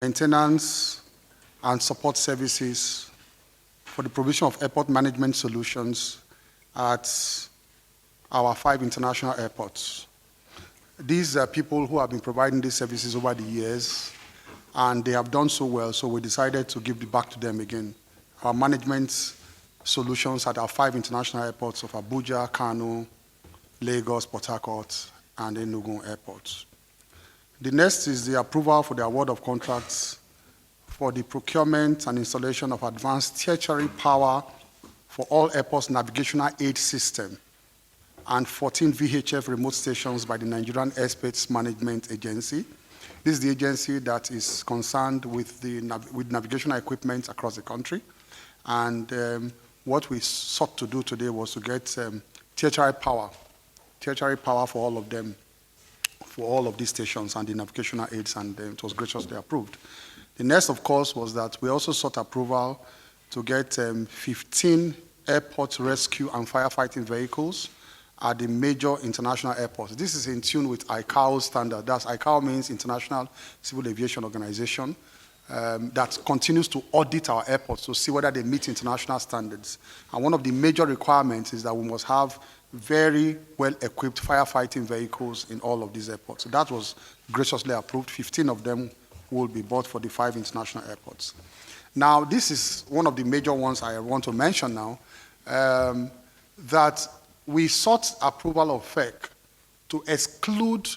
maintenance and support services for the provision of airport management solutions at our 5 international airports. These are people who have been providing these services over the years, and they have done so well, so we decided to give it back to them again. Our management solutions at our 5 international airports of Abuja, Kano, Lagos, Port Harcourt, and Enugu airports. The next is the approval for the award of contracts for the procurement and installation of advanced tertiary power for all airports' navigational aid system and 14 VHF remote stations by the Nigerian Airspace Management Agency. This is the agency that is concerned with navigational equipment across the country. And what we sought to do today was to get tertiary power for all of them, for all of these stations and the navigational aids, and it was graciously approved. The next, of course, was that we also sought approval to get 15 airport rescue and firefighting vehicles at the major international airports. This is in tune with ICAO standard. That's ICAO means International Civil Aviation Organization, that continues to audit our airports to see whether they meet international standards. And one of the major requirements is that we must have very well-equipped firefighting vehicles in all of these airports. So that was graciously approved. 15 of them will be bought for the 5 international airports. Now, this is one of the major ones I want to mention now, that we sought approval of FAAN to exclude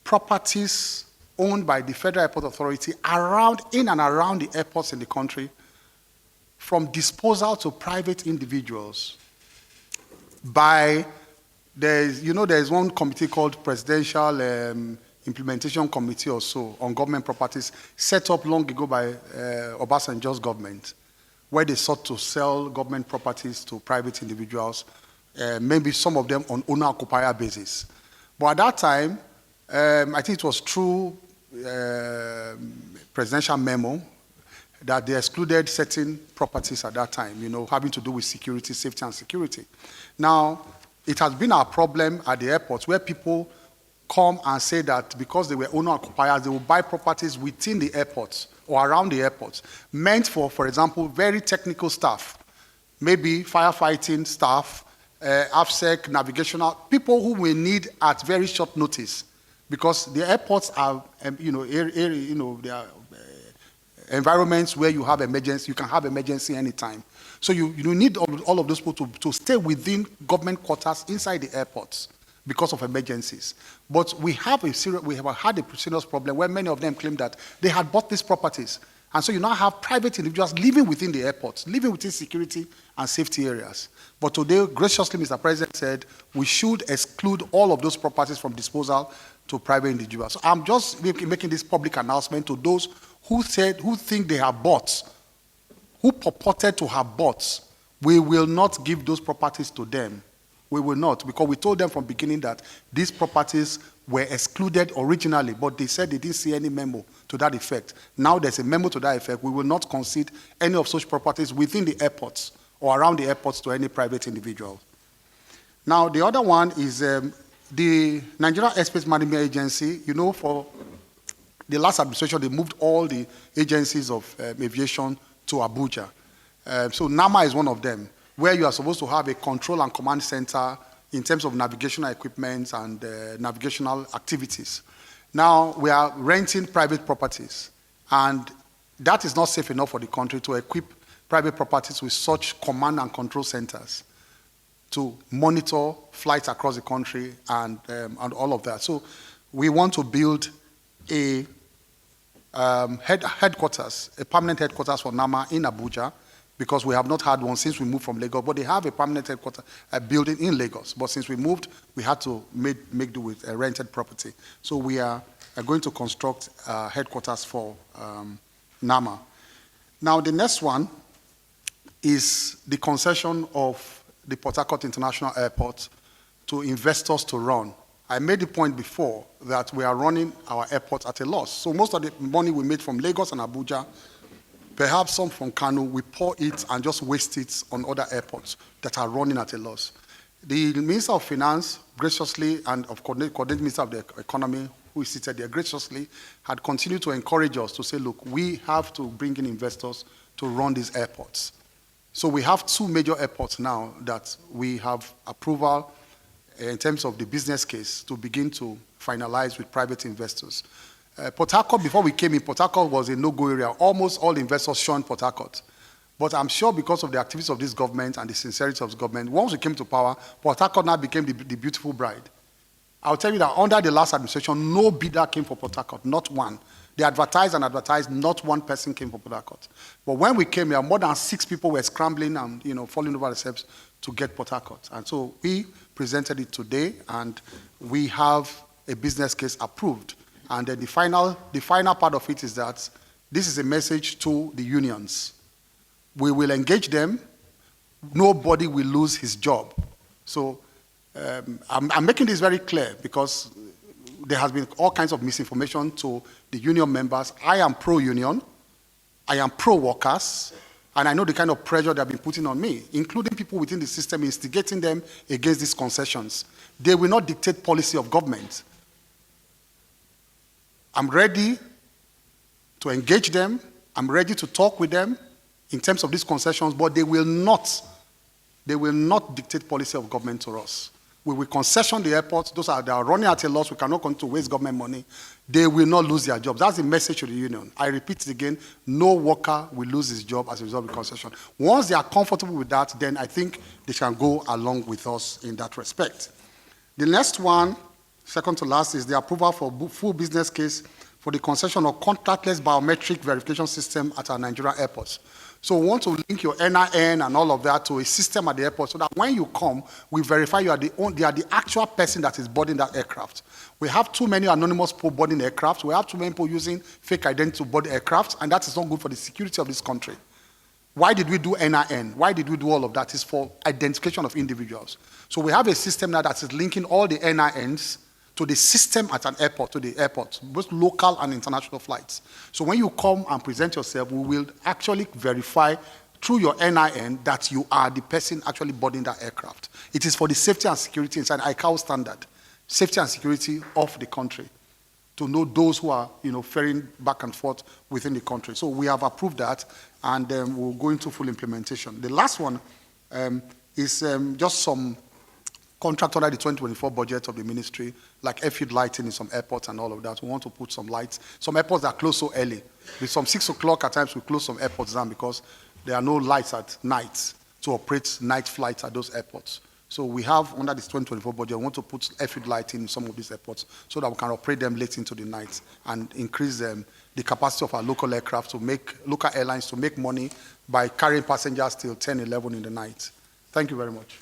properties owned by the Federal Airport Authority in and around the airports in the country from disposal to private individuals there's one committee called Presidential Implementation Committee or so on government properties set up long ago by Obasanjo's government, where they sought to sell government properties to private individuals, maybe some of them on owner-occupier basis. But at that time, I think it was through presidential memo that they excluded certain properties at that time, having to do with security, safety and security. Now, it has been our problem at the airports where people come and say that because they were owner-occupiers, they will buy properties within the airports or around the airports, meant for example, very technical staff, maybe firefighting staff, AFSEC, navigational, people who we need at very short notice, because the airports are, they are environments where you have emergency, you can have emergency anytime. So you need all of those people to stay within government quarters inside the airports because of emergencies. But we have had a serious problem where many of them claim that they had bought these properties. And so you now have private individuals living within the airports, living within security and safety areas. But today, graciously, Mr. President said, we should exclude all of those properties from disposal to private individuals. So I'm just making this public announcement to those who think they have bought, who purported to have bought. We will not give those properties to them. We will not, because we told them from the beginning that these properties were excluded originally, but they said they didn't see any memo to that effect. Now there's a memo to that effect. We will not concede any of such properties within the airports or around the airports to any private individual. Now, the other one is the Nigerian Airspace Management Agency. For the last administration, they moved all the agencies of aviation to Abuja. So NAMA is one of them, where you are supposed to have a control and command center in terms of navigational equipment and navigational activities. Now, we are renting private properties, and that is not safe enough for the country to equip private properties with such command and control centers to monitor flights across the country and all of that. So we want to build a headquarters, a permanent headquarters for NAMA in Abuja, because we have not had one since we moved from Lagos, but they have a permanent headquarters building in Lagos. But since we moved, we had to make do with a rented property. So we are going to construct headquarters for NAMA. Now, the next one is the concession of the Port Harcourt International Airport to investors to run. I made the point before that we are running our airports at a loss. So most of the money we made from Lagos and Abuja, perhaps some from Kano, we pour it and just waste it on other airports that are running at a loss. The Minister of Finance graciously, and of course, the Minister of the Economy, who is seated there graciously, had continued to encourage us to say, look, we have to bring in investors to run these airports. So we have 2 major airports now that we have approval in terms of the business case to begin to finalize with private investors. Port Harcourt, before we came in, Port Harcourt was a no-go area. Almost all investors shunned Port Harcourt. But I'm sure because of the activities of this government and the sincerity of the government, once we came to power, Port Harcourt now became the beautiful bride. I'll tell you that under the last administration, no bidder came for Port Harcourt, not one. They advertised and advertised, not one person came for Port Harcourt. But when we came here, more than 6 people were scrambling and falling over themselves to get Port Harcourt. And so we presented it today, and we have a business case approved. And then the final part of it is that this is a message to the unions. We will engage them. Nobody will lose his job. So I'm making this very clear because there has been all kinds of misinformation to the union members. I am pro-union. I am pro-workers. And I know the kind of pressure they have been putting on me, including people within the system, instigating them against these concessions. They will not dictate policy of government. I'm ready to engage them. I'm ready to talk with them in terms of these concessions, but they will not dictate policy of government to us. We will concession the airports. They are running at a loss. We cannot continue to waste government money. They will not lose their jobs. That's the message to the union. I repeat it again, no worker will lose his job as a result of the concession. Once they are comfortable with that, then I think they can go along with us in that respect. The next one, second to last, is the approval for full business case for the concession of contactless biometric verification system at our Nigerian airports. So we want to link your NIN and all of that to a system at the airport so that when you come, we verify you are the actual person that is boarding that aircraft. We have too many anonymous people boarding aircraft. We have too many people using fake identity to board aircraft, and that is not good for the security of this country. Why did we do NIN? Why did we do all of that? It's for identification of individuals. So we have a system now that is linking all the NINs to the system at an airport, to the airport, both local and international flights. So when you come and present yourself, we will actually verify through your NIN that you are the person actually boarding that aircraft. It is for the safety and security inside ICAO standard, safety and security of the country, to know those who are ferrying back and forth within the country. So we have approved that, and we'll go into full implementation. The last one is just some contract under the 2024 budget of the ministry, like airfield lighting in some airports and all of that. We want to put some lights. Some airports that close so early. With some 6 o'clock at times, we close some airports down because there are no lights at night to operate night flights at those airports. So we have, under this 2024 budget, we want to put airfield lighting in some of these airports so that we can operate them late into the night and increase the capacity of our local aircraft to make, local airlines to make money by carrying passengers till 10, 11 in the night. Thank you very much.